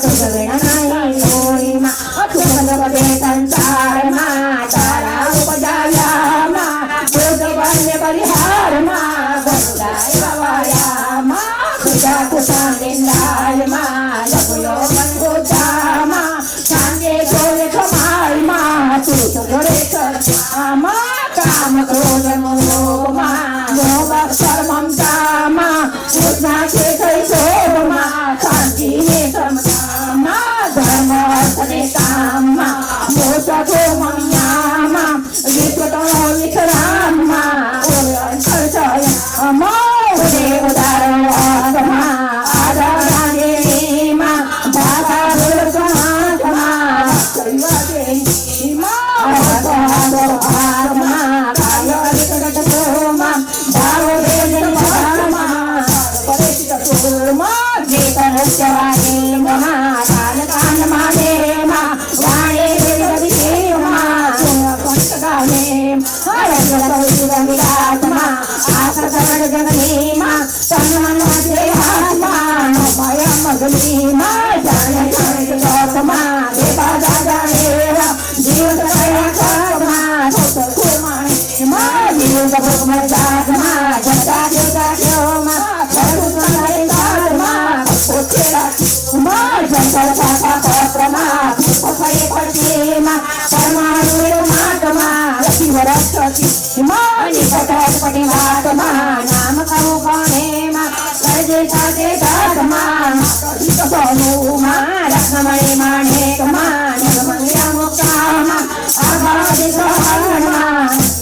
सुगविण नाही होई मा सुगंध बदे संसार मा तारा उपजाया मा बोध बन्य परिहार मा गंगाय बाबाया मा तुझा कुशान निंदाय मा लपयो बंगोचा मा सांगे गोले कमाल मा तू गोरे कर मा काम क्रोध मोह मा मोह अक्षर ममता मा उतना के कई शोभ मा शांति ने समता मा धर्म अर्थ ने काम मा मोक्ष को ममिया मा विश्व तो विश्राम मा ओरे अंतर छाया मा ओरे उदाहरण मा आधाराने मा दाता रुद्र मा करिवा दे मा आत्मा काय विकट को मा दारो दे मा परिचित मा जेतन जवाने मा दान दान माने मा वाणे देवी मा पंच गाने हरे जगत विराट मा आशा सरण जगने मा तन दे आत्मा माया मगली मा जाने जाने जगत मा देवा जाने जीव दया कर मा तो माने मा जीव जगत मा जात मा जगता जगता मा सर्व संसार मा ओतेरा मा जगत का पत्र मा पफाई पड़ती मा परमाणु मात्मा शिवरक्षति मा निकट पटिवात मा नाम कहो कौने मा सर्जे साजे दात्मा तो सोनु मा रत्नमणि माणिक मा निगमंगला मुक्ता मा आभादि सहन मा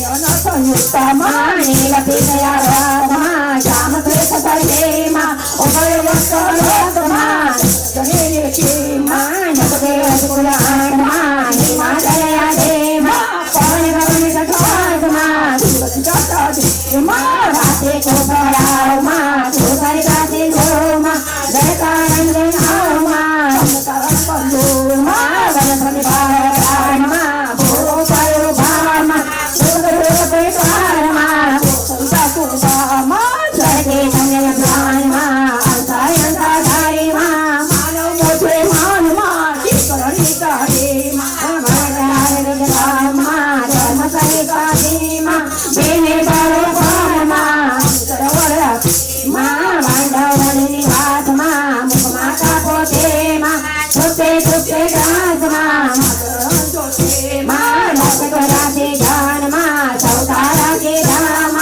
यौन संयुक्त मा नीलति दया मा जाम कृत सर्वे मा उभय वस्तलोक मा जने की मा जगते अकुलान मा हिमालया दे मा कौन गगन कठार मा जाता दे मा राते को भराओ मा सुधर गाते हो मा दरकार नाम मा कारण बंधु मा वनस्पति भार मा भो पायो भार मा सुंदर पेटार मा संता कुसा मा सर्गे संयम प्राण मा अंताय अंताधारी मा मानव मोठे मान मा करणी काहे मा भगवान राम मा धर्म सहिकाहे मा बेने बारो पार मा सरवर मा वांडवनी निवास मा मुख माता पोते मा छोटे छोटे दास मा मा लोक कराते जान मा सौतारा के धाम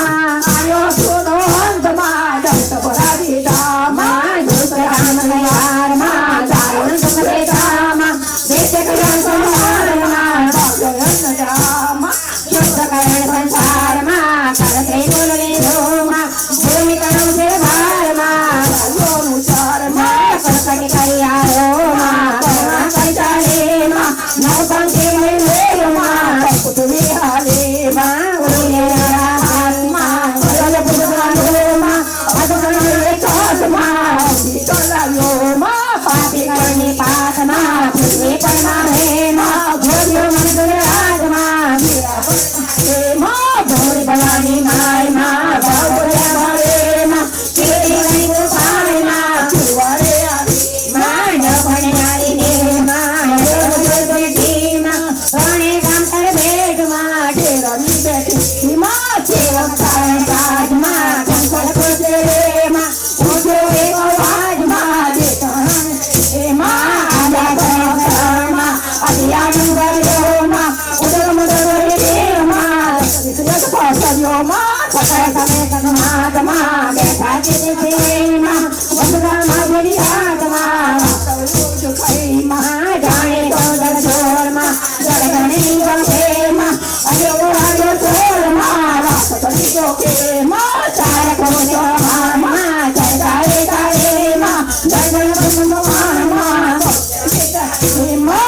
आयो सुनो अंत मा दंत पराधी धाम दुष्कर्म यार मा दारुण सुख दे धाम देते कल्याण संसार मा भगवान राम शुद्ध करण संसार मा करते बोलने दो मा भूमि करो से भार मा यो उचार मा करके करियारो मा करुणा करिताले मा नौ पंक्ति में ले मा कुतुबी हाले मा उन्हें आत्मा कल पुरानो मा अदन ले कास मा चला यो मा पापी करने पास मा पृथ्वी पर मारे मा भोजो मंदिर राज मा मेरा मा भोरी भवानी माय मा भोरे भरे मा तेरी नहीं को पाए मा चुवारे आदि मा न भणे नारी ने मा जो बेटी मा सोने काम कर बेट मा तेरा नी बेटी मा तेरा कारण काज मा कंकड़ को तेरे मा उठो एक आवाज मा देता ए मा आजा कर मा अभियान करो मा उधर मदर दे मा सिद्ध पासयो मा सकर समय कमा मा बैठा के दे मा वंदना मा मेरी आत्मा तो खाई मा जाने तो दर छोड़ मा जगने गंगे मा अयो आयो छोड़ मा रात कली को के मा चार को जो मा जगाए गाए मा जगन बंद मा मा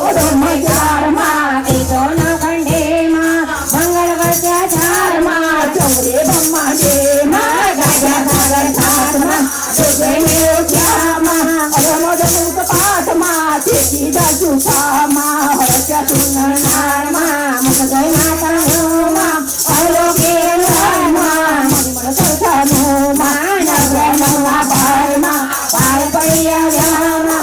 उदो मैयार मा के तो ना कंडे मा मंगल वर्त्याचार मा चौरे ब्रह्मा दे मा गाजा सागर ठाट मा सुखे में उठ्या मा अधमोद मुक्त पाठ मा तेजी दाजू छा मा हरच्या सुंदर नार मा मुख जय माता नो मा अवलोके नार मा मन सौथा नो मा नगर नवा पार मा पार पडिया मा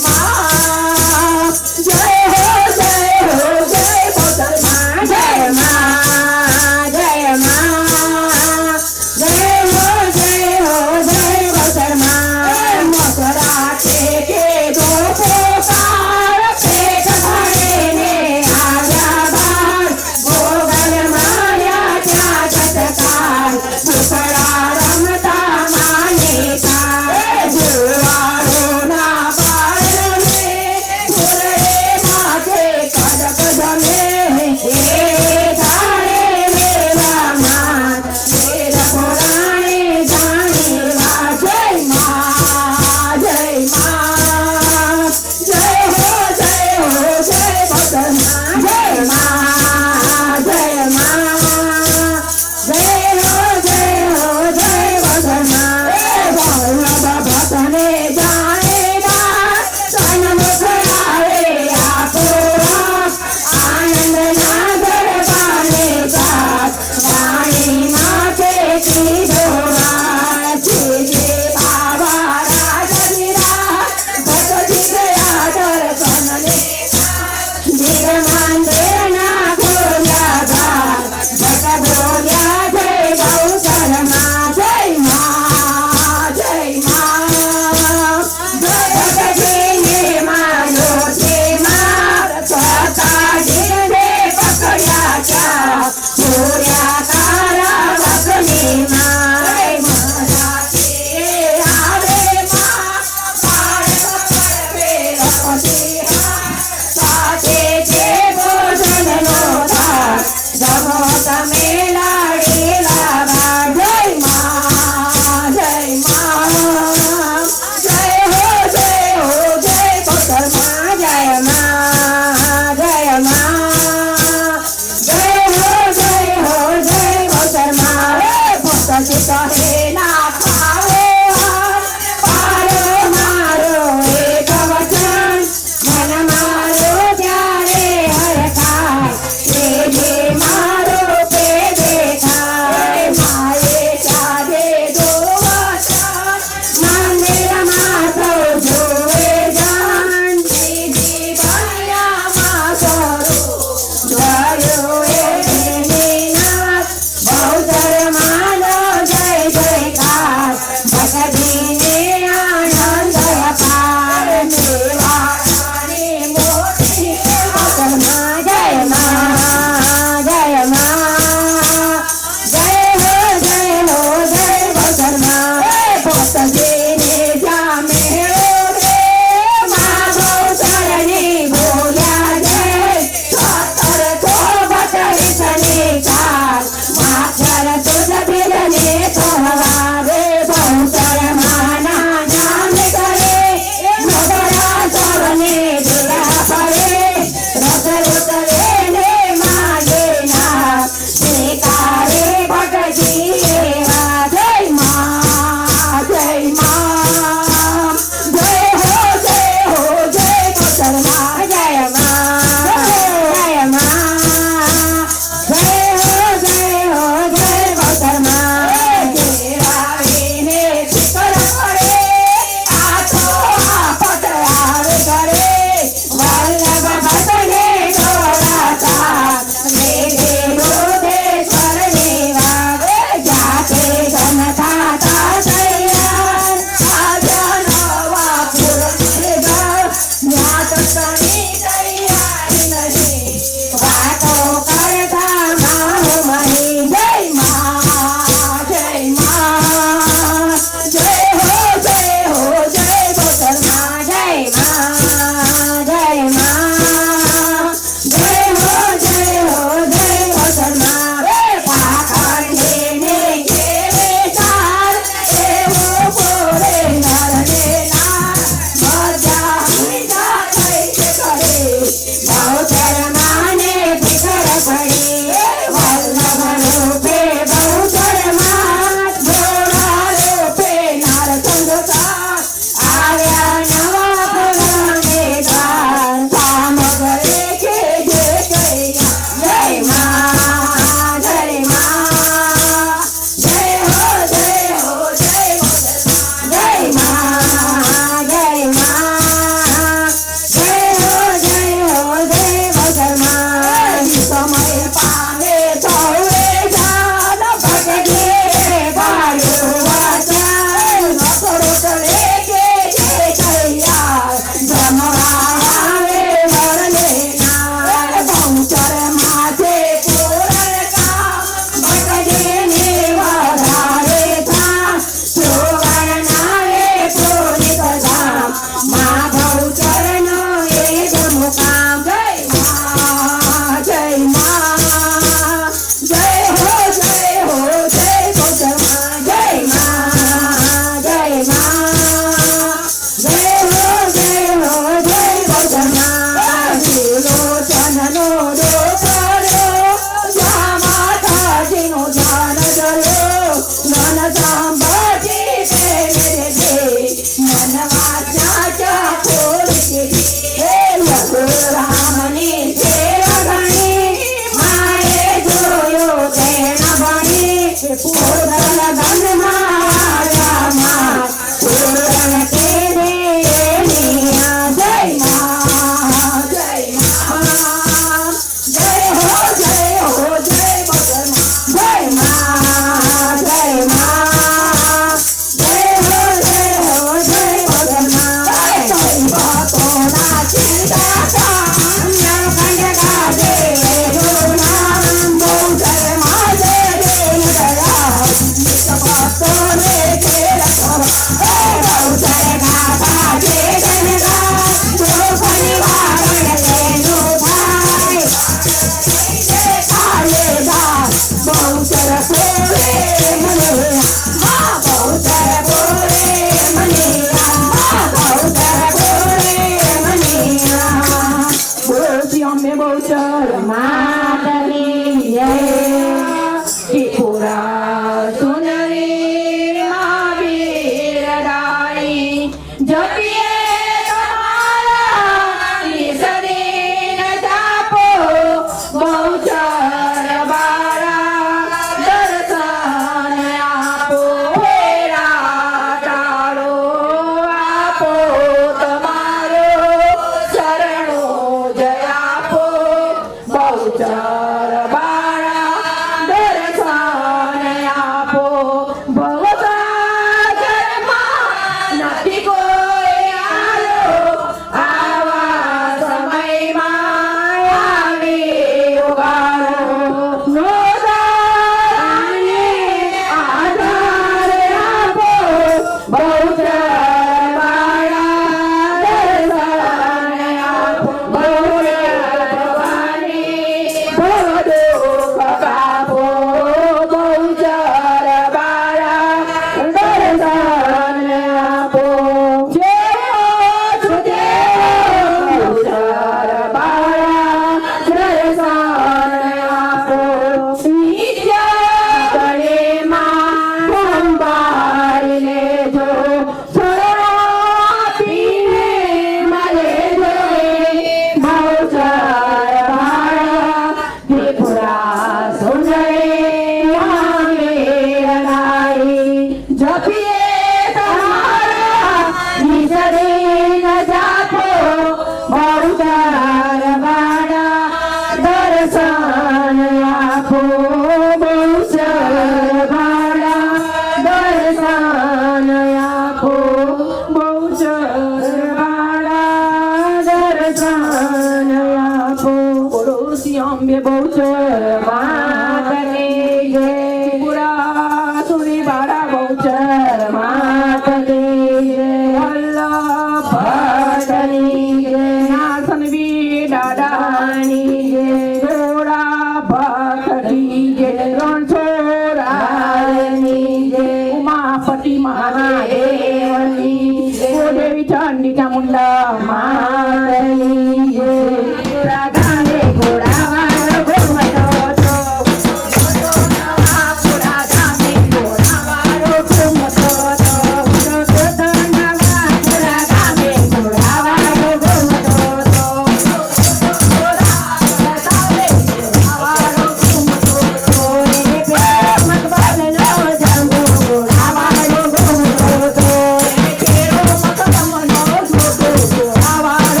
Our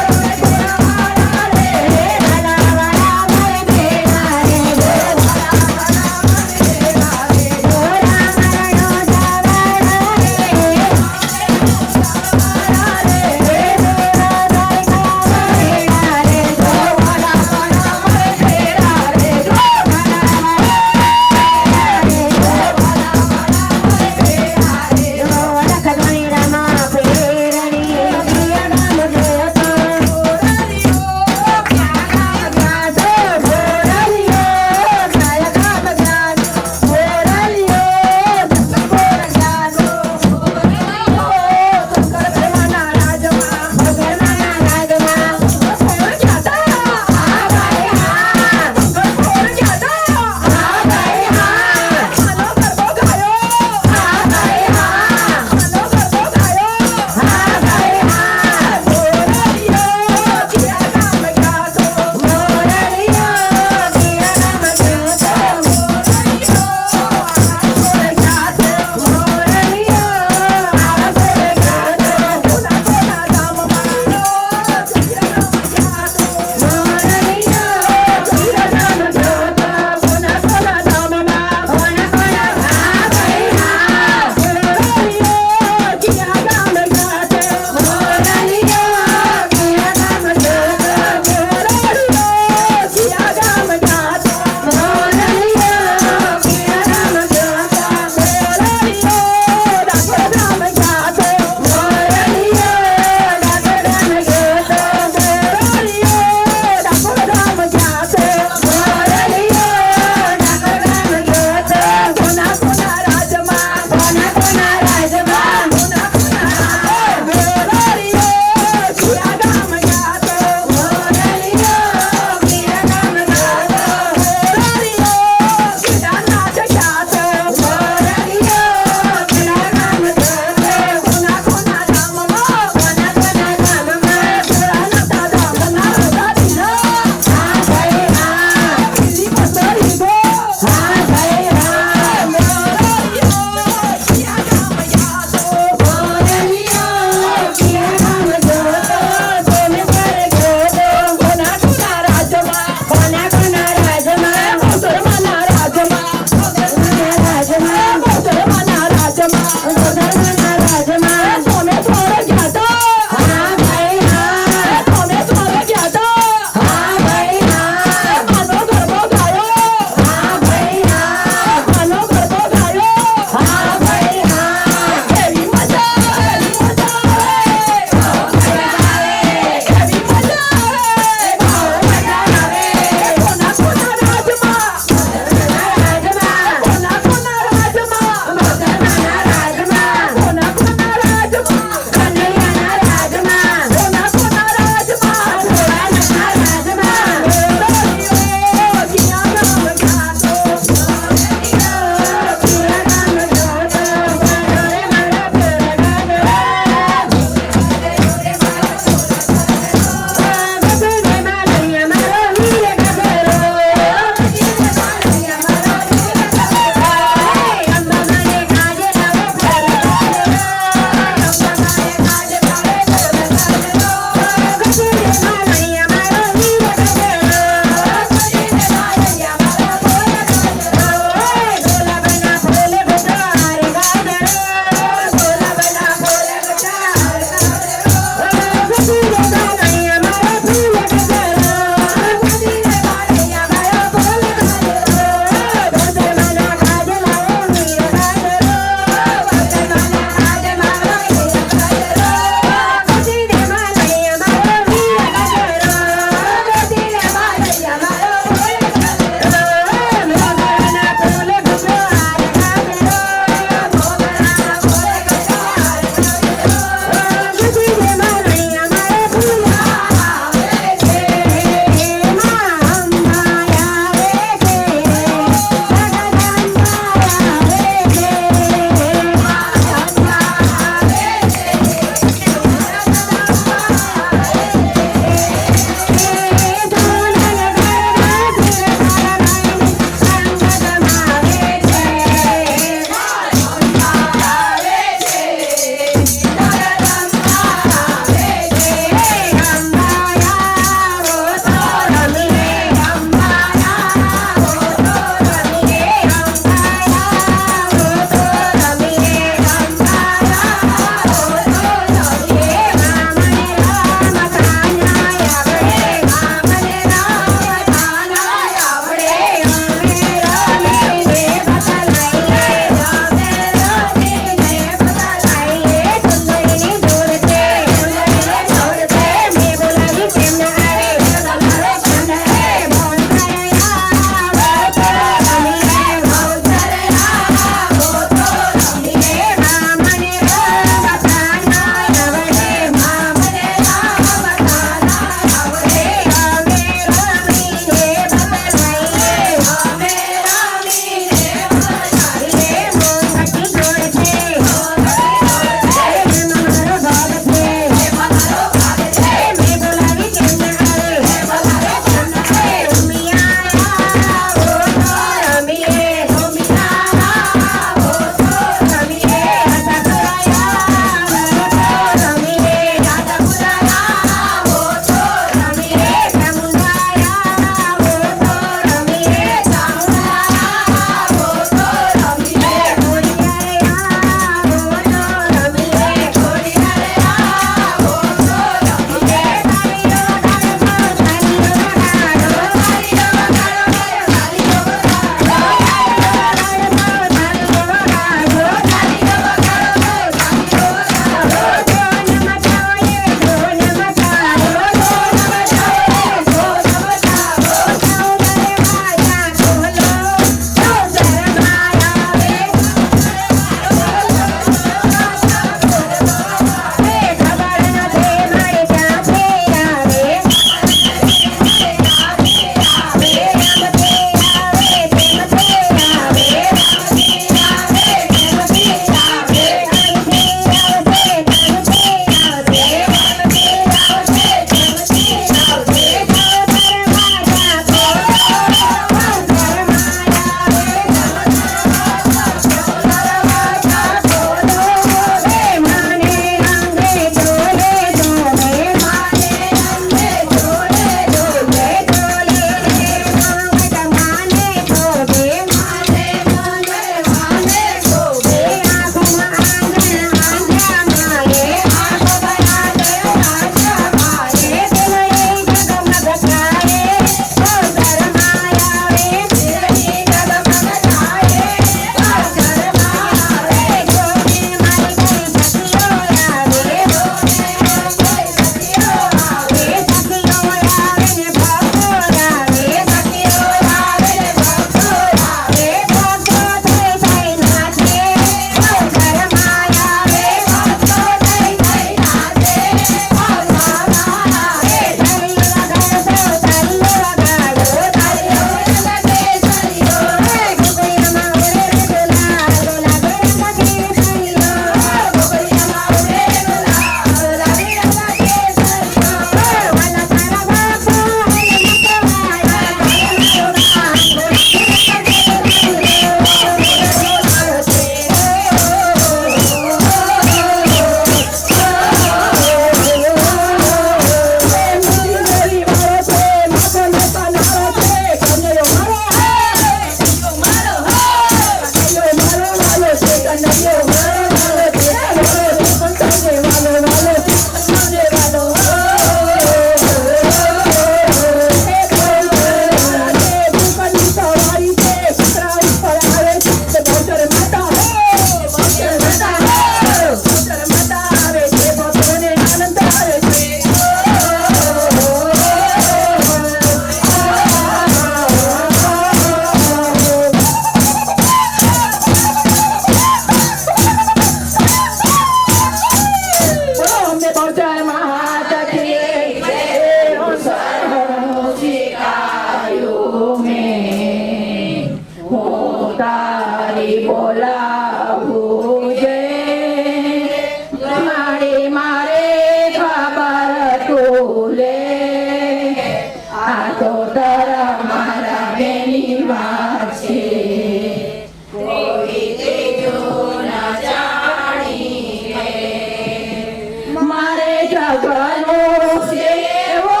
ઘણું સેવો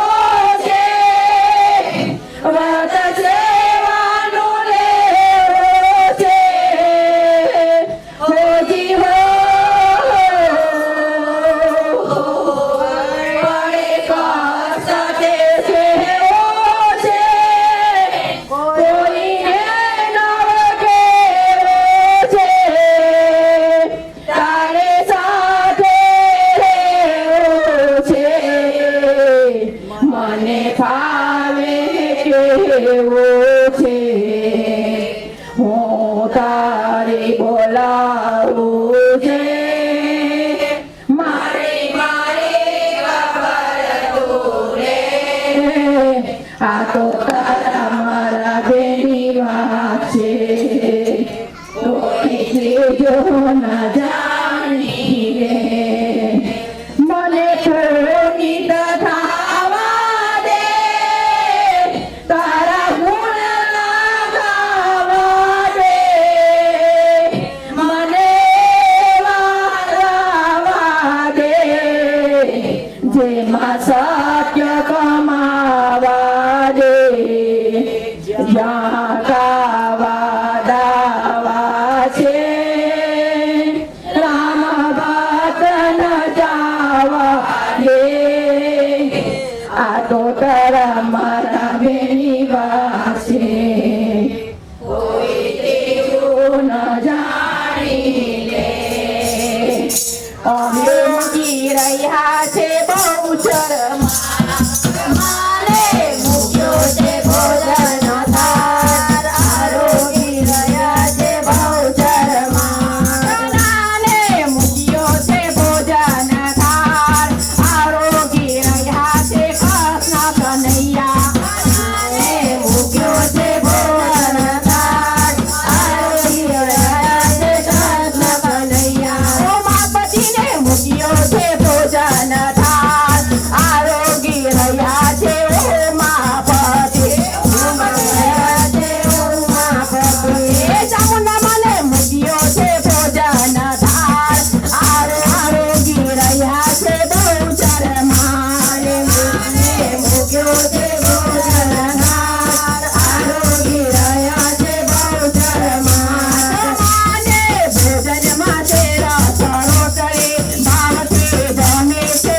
છે વ્રત સેવાનું લેવું છે હોજી હો પડે કષ્ટ તે સેવો છે કોઈને નવ કેવો છે તારે સાથે રહેવું છે મને ફાવે કેવું છે હું તારે બોલાવું છે મારી ખબર તું રે આ તો તારા મારા બેની વાત છે કોઈ ત્રીજો ના જાણી રે મને થોડી થવા દે તારા ગુણ ના ગાવા દે મને વાળવા દે જેમાં સત્ય કમાવા દે જ્યાં ગાવા દાવા છે રામ ભક્ત ન જાવા દે આ તો તારા મારા બેની વાત છે કોઈ તેવું ન જાણી લે અમે મૂકી રહ્યા છે બહુચર મારે મૂક્યો છે ભોજન થાળ આરોગી રહ્યા છે બહુચર નાને મૂક્યો છે ભોજન થાળ આરોગી રહ્યા છે કૃષ્ણ કનૈયા નાને મૂક્યો છે ભોજન થાળ આરોગી રહ્યા છે કૃષ્ણ કનૈયા ઉમાપતિને મૂક્યો છે ભોજન થાળ આરોગી રહ્યા છે ઉમાપતિ રહ્યા છે ઉમાપતિ ચામુંડા મને મૂક્યો છે ભોજન થાળ આરોગી રહ્યા છે બહુચર માને મૂક્યો છે ભોજન થાળ આરોગી રહ્યા છે બહુચર માને ભોજનમાં છે રસણો કરે ભાવથી જમે છે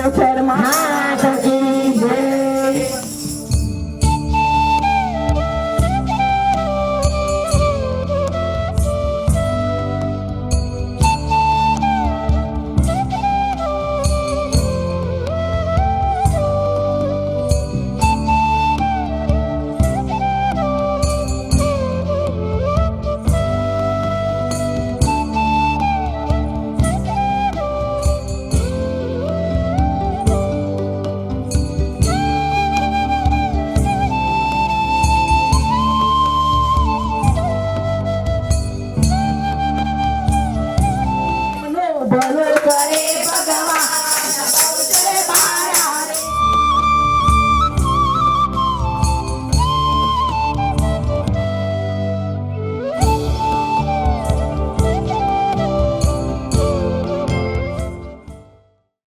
ગોચરમાં હા તો